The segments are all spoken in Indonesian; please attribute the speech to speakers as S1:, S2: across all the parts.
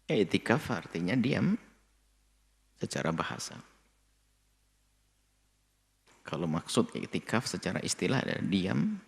S1: I'tikaf artinya diam secara bahasa. Kalau maksud i'tikaf secara istilah adalah diam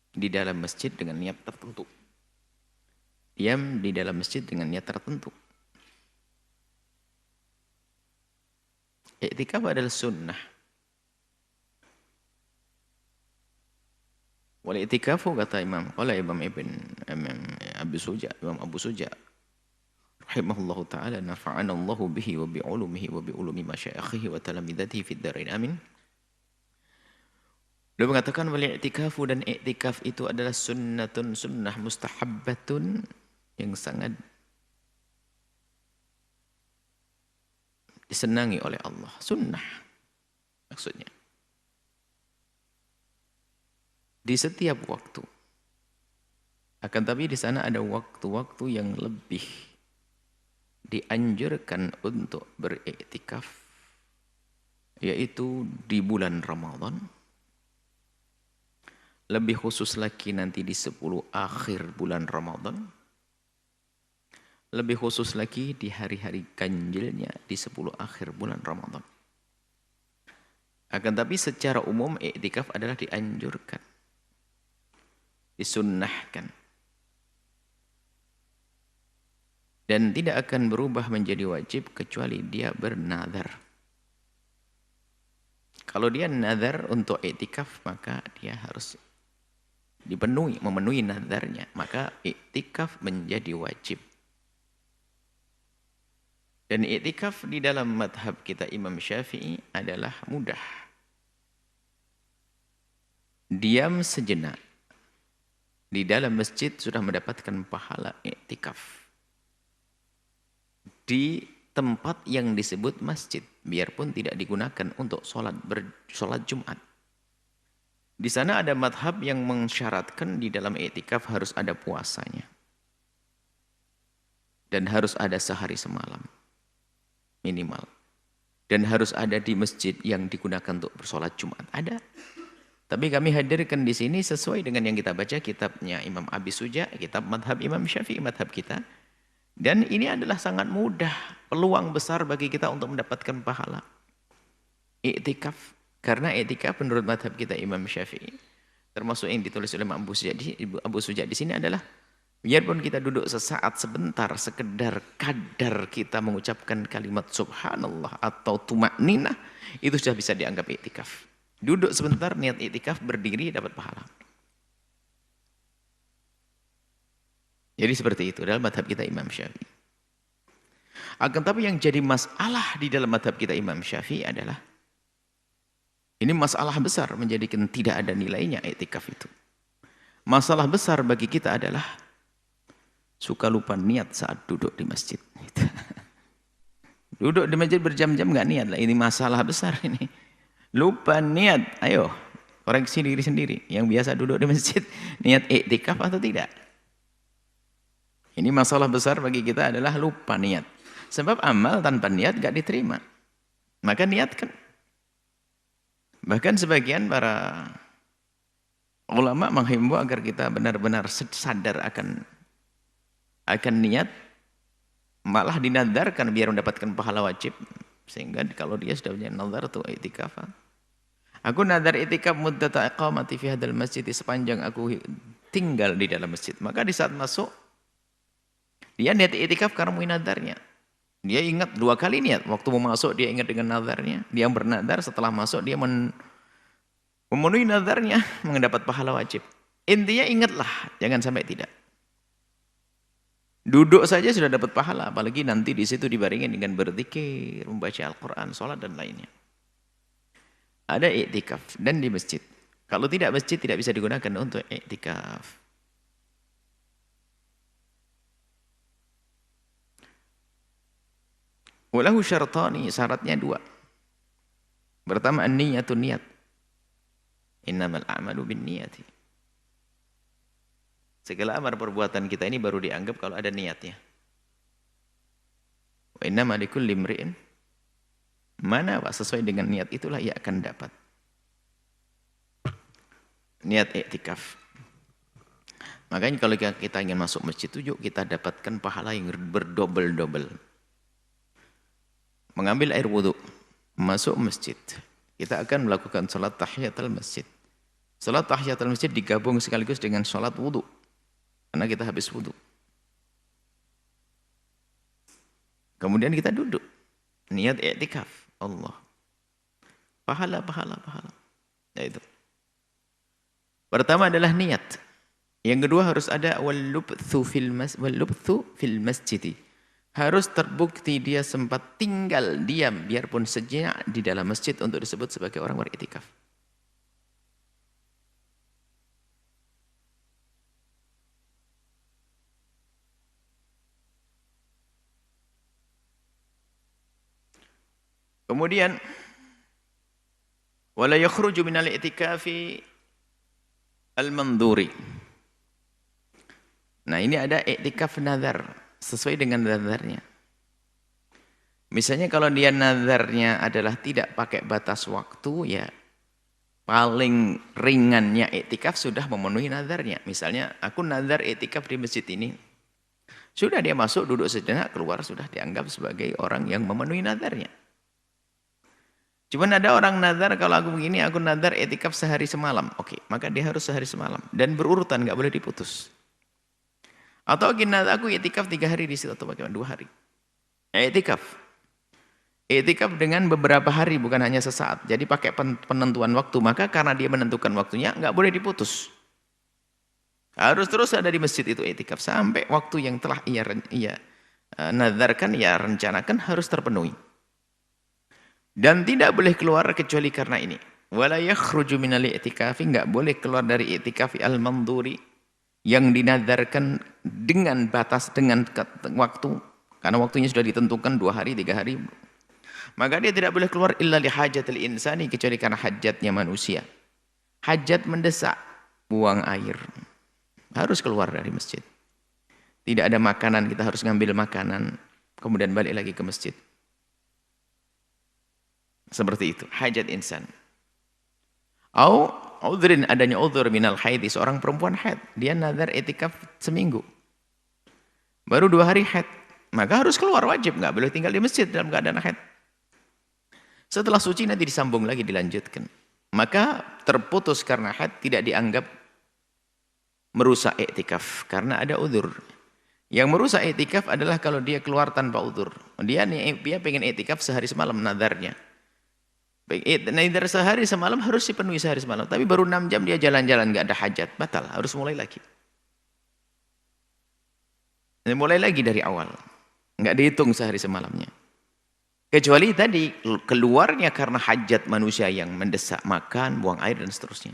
S1: di dalam masjid dengan niat tertentu. Diam di dalam masjid dengan niat tertentu. I'tikaf adalah sunnah. Wal i'tikafu kata Imam Abu Suja rahimahullahu taala nafa'ana Allahu bihi wa bi ulumihi wa bi ulumi masyayikhihi wa talamidatihi fid dharain amin. Beliau mengatakan wal i'tikafu, dan i'tikaf itu adalah sunnah mustahabbatun yang sangat disenangi oleh Allah. Sunnah maksudnya. Di setiap waktu. Akan tapi di sana ada waktu-waktu yang lebih dianjurkan untuk beriktikaf, yaitu di bulan Ramadan. Lebih khusus lagi nanti di 10 akhir bulan Ramadan. Lebih khusus lagi di hari-hari ganjilnya di 10 akhir bulan Ramadan. Akan tapi secara umum iktikaf adalah dianjurkan, disunnahkan, dan tidak akan berubah menjadi wajib kecuali dia bernazar. Kalau dia nazar untuk iktikaf, maka dia harus memenuhi nazarnya, maka iktikaf menjadi wajib. Dan iktikaf di dalam madhab kita Imam Syafi'i adalah mudah. Diam sejenak di dalam masjid sudah mendapatkan pahala iktikaf. Di tempat yang disebut masjid, biarpun tidak digunakan untuk sholat Jumat. Di sana ada madhab yang mensyaratkan di dalam iktikaf harus ada puasanya. Dan harus ada sehari semalam. Minimal. Dan harus ada di masjid yang digunakan untuk bersolat Jumat. Ada. Tapi kami hadirkan di sini sesuai dengan yang kita baca kitabnya Imam Abi Suja, kitab madhab Imam Syafi'i, madhab kita. Dan ini adalah sangat mudah. Peluang besar bagi kita untuk mendapatkan pahala. Iktikaf. Karena iktikaf menurut madhab kita Imam Syafi'i, termasuk yang ditulis oleh Abu Suja di sini adalah, biarpun kita duduk sesaat sebentar, sekedar kadar kita mengucapkan kalimat subhanallah atau tumakninah, itu sudah bisa dianggap iktikaf. Duduk sebentar, niat iktikaf, berdiri, dapat pahala. Jadi seperti itu dalam madhab kita Imam Syafi'i. Akan tapi yang jadi masalah di dalam madhab kita Imam Syafi'i adalah, ini masalah besar menjadikan tidak ada nilainya iktikaf itu. Masalah besar bagi kita adalah suka lupa niat saat duduk di masjid. Duduk di masjid berjam-jam nggak niat lah. Ini masalah besar ini. Lupa niat. Ayo, koreksi diri sendiri. Yang biasa duduk di masjid, niat iktikaf atau tidak? Ini masalah besar bagi kita adalah lupa niat. Sebab amal tanpa niat nggak diterima. Maka niatkan. Bahkan sebagian para ulama menghimbau agar kita benar-benar sadar akan niat, malah dinadarkan biar mendapatkan pahala wajib. Sehingga kalau dia sudah punya nazar itu iktikaf. Aku nazar iktikaf muddata iqamati fi hadzal masjid, sepanjang aku tinggal di dalam masjid. Maka di saat masuk dia niat iktikaf karena mau nadarnya. Dia ingat 2 kali niat. Waktu mau masuk dia ingat dengan nazarnya. Dia bernadar, setelah masuk dia memenuhi nazarnya, mendapat pahala wajib. Intinya ingatlah, jangan sampai tidak. Duduk saja sudah dapat pahala, apalagi nanti di situ dibaringin dengan berzikir, membaca Al-Quran, sholat dan lainnya. Ada iktikaf dan di masjid. Kalau tidak masjid tidak bisa digunakan untuk iktikaf. Walahu syartani, syaratnya 2. Pertama, an-niyatu, niat. Innamal a'malu bin niyati. Segala amal perbuatan kita ini baru dianggap kalau ada niatnya. Wa innama likulli imri'in ma nawa, sesuai dengan niat itulah ia akan dapat. Niat iktikaf. Makanya kalau kita ingin masuk masjid itu, yuk kita dapatkan pahala yang berdobel-dobel. Mengambil air wudhu, masuk masjid. Kita akan melakukan salat tahiyatul masjid. Salat tahiyatul masjid digabung sekaligus dengan salat wudhu. Karena kita habis wudhu. Kemudian kita duduk. Niat i'tikaf. Allah. Pahala. Ya itu. Pertama adalah niat. Yang kedua harus ada wal-lubthu fil masjid. Harus terbukti dia sempat tinggal diam biarpun sejenak di dalam masjid untuk disebut sebagai orang beriktikaf. Kemudian wala yakhruju minal i'tikafi al-mandhuri. Nah, ini ada i'tikaf nazar sesuai dengan nazarnya. Misalnya kalau dia nazarnya adalah tidak pakai batas waktu, ya paling ringannya i'tikaf sudah memenuhi nazarnya. Misalnya aku nazar i'tikaf di masjid ini. Sudah dia masuk, duduk sejenak, keluar, sudah dianggap sebagai orang yang memenuhi nazarnya. Cuman ada orang nazar, kalau aku begini, aku nazar i'tikaf sehari semalam. Oke, maka dia harus sehari semalam. Dan berurutan, nggak boleh diputus. Atau aku i'tikaf 3 hari di situ, atau bagaimana, 2 hari. I'tikaf. I'tikaf dengan beberapa hari, bukan hanya sesaat. Jadi pakai penentuan waktu. Maka karena dia menentukan waktunya, nggak boleh diputus. Harus terus ada di masjid itu i'tikaf. Sampai waktu yang telah ia nazarkan, ia rencanakan harus terpenuhi. Dan tidak boleh keluar kecuali karena ini. Wala yakhruju minal i'tikafi, enggak boleh keluar dari i'tikafi al-mandhuri yang dinadzarkan dengan batas, dengan waktu. Karena waktunya sudah ditentukan 2 hari, 3 hari. Maka dia tidak boleh keluar illa li hajatil insani, kecuali karena hajatnya manusia. Hajat mendesak, buang air. Harus keluar dari masjid. Tidak ada makanan, kita harus ngambil makanan, kemudian balik lagi ke masjid. Seperti itu, hajat insan. Au udhrin, adanya udhur minal haidi, seorang perempuan haid, dia nazar i'tikaf seminggu. Baru 2 hari haid, maka harus keluar wajib, nggak boleh tinggal di masjid dalam keadaan haid. Setelah suci nanti disambung lagi, dilanjutkan. Maka terputus karena haid tidak dianggap merusak i'tikaf karena ada udhur. Yang merusak i'tikaf adalah kalau dia keluar tanpa udhur. Dia pengen i'tikaf sehari semalam nazarnya. Nazar sehari semalam harus dipenuhi sehari semalam. Tapi baru 6 jam dia jalan-jalan, nggak ada hajat, batal, harus mulai lagi. Mulai lagi dari awal, nggak dihitung sehari semalamnya. Kecuali tadi keluarnya karena hajat manusia yang mendesak, makan, buang air dan seterusnya.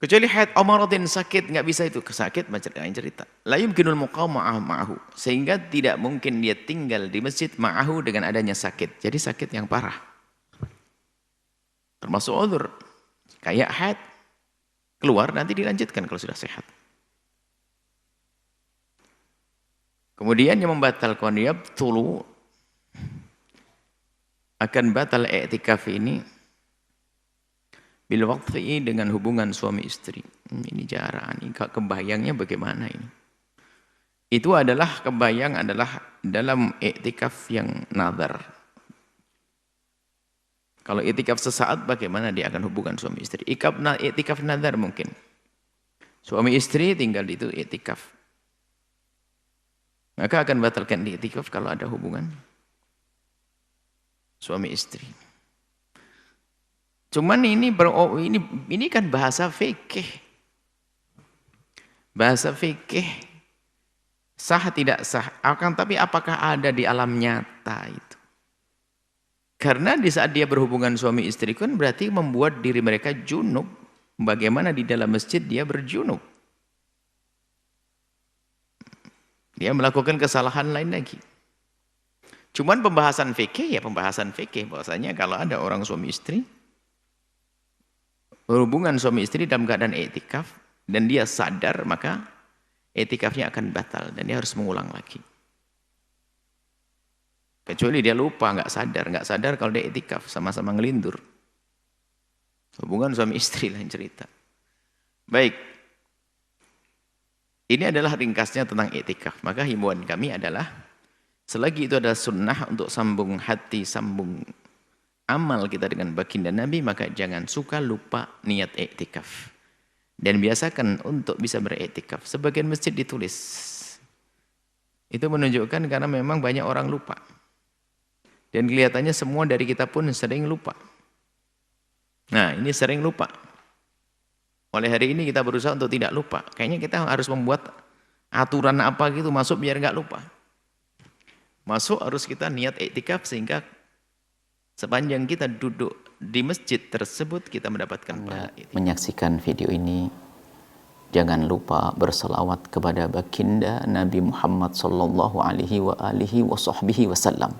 S1: Kecuali haid amaradin, sakit, nggak bisa itu, kesakit macam lain cerita. La yumkinul muqawma'ah ma'ahu, sehingga tidak mungkin dia tinggal di masjid ma'ahu dengan adanya sakit. Jadi sakit yang parah. Termasuk udhur. Kayak haid, keluar nanti dilanjutkan kalau sudah sehat. Kemudian yang membatalkan yabtulu, akan batal i'tikaf ini bil waqti, dengan hubungan suami istri. Ini jarang, ini kebayangnya bagaimana ini? Itu adalah kebayang adalah dalam i'tikaf yang nazar. Kalau i'tikaf sesaat bagaimana dia akan hubungan suami istri? I'tikaf nazar mungkin. Suami istri tinggal di itu i'tikaf. Maka akan batalkan i'tikaf kalau ada hubungan suami istri. Cuman ini kan bahasa fikih. Bahasa fikih sah tidak sah. Tapi apakah ada di alam nyata itu? Karena di saat dia berhubungan suami istri kan berarti membuat diri mereka junub. Bagaimana di dalam masjid dia berjunub? Dia melakukan kesalahan lain lagi. Cuman pembahasan fikih ya pembahasan fikih. Bahwasanya kalau ada orang suami istri, berhubungan suami istri dalam keadaan i'tikaf dan dia sadar, maka i'tikafnya akan batal dan dia harus mengulang lagi. Kecuali dia lupa, nggak sadar kalau dia i'tikaf, sama-sama ngelindur. Hubungan suami istri lain cerita. Baik. Ini adalah ringkasnya tentang i'tikaf. Maka himbauan kami adalah selagi itu adalah sunnah untuk sambung hati, sambung amal kita dengan baginda Nabi, maka jangan suka lupa niat i'tikaf. Dan biasakan untuk bisa beriktikaf. Sebagian masjid ditulis. Itu menunjukkan karena memang banyak orang lupa. Dan kelihatannya semua dari kita pun sering lupa. Nah, ini sering lupa. Oleh hari ini kita berusaha untuk tidak lupa. Kayaknya kita harus membuat aturan apa gitu masuk biar nggak lupa. Masuk harus kita niat iktikaf sehingga sepanjang kita duduk di masjid tersebut kita mendapatkan pahala itu. Menyaksikan video ini, jangan lupa berselawat kepada baginda Nabi Muhammad sallallahu alaihi wa alihi wa sahbihi wasallam.